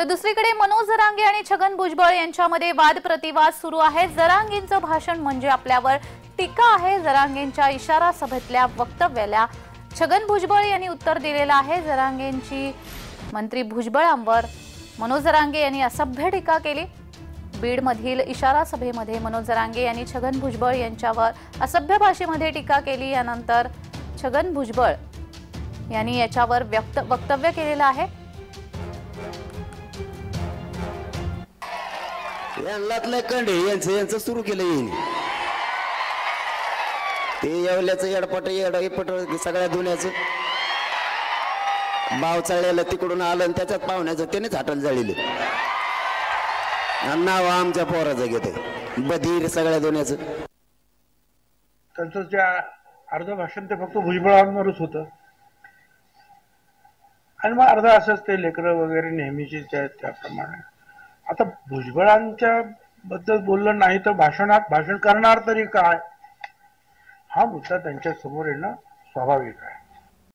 तर दुसरीकडे मनोज जरांगे आणि छगन भुजबळ यांच्यामध्ये वाद प्रतिवाद सुरू आहे। जरांगेंचं भाषण म्हणजे आपल्यावर टीका आहे। जरांगेंच्या इशारा सभेतल्या वक्तव्याला छगन भुजबळ यांनी उत्तर दिलेलं आहे। जरांगेंची मंत्री भुजबळांवर मनोज जरांगे यांनी असभ्य टीका केली। बीडमधील इशारा सभेमध्ये मनोज जरांगे यांनी छगन भुजबळ यांच्यावर असभ्य भाषेमध्ये टीका केली। यानंतर छगन भुजबळ यांनी याच्यावर वक्तव्य केलेलं आहे। यांनातलं कंडे यांचं सुरू केलं येईल ते येवल्याचं येडपट सगळ्या दुनियाचं बाव चाळलेलं तिकडून आलं आणि त्याच्यात पाहुण्याचं त्यानेच हाटल जाळीले नाव आमच्या पोराचं घेते बधीर सगळ्या दुनियाचं। त्यांचं जे अर्ध भाषण ते फक्त भुजबळांवरच होतं आणि मग अर्ध असंच ते लेकरं वगैरे नेहमीचे त्याप्रमाणे। आता भुजबळांच्या बद्दल बोललं नाही तर भाषण करणार तरी काय, हा मुद्दा त्यांच्या समोर येणं स्वाभाविक आहे।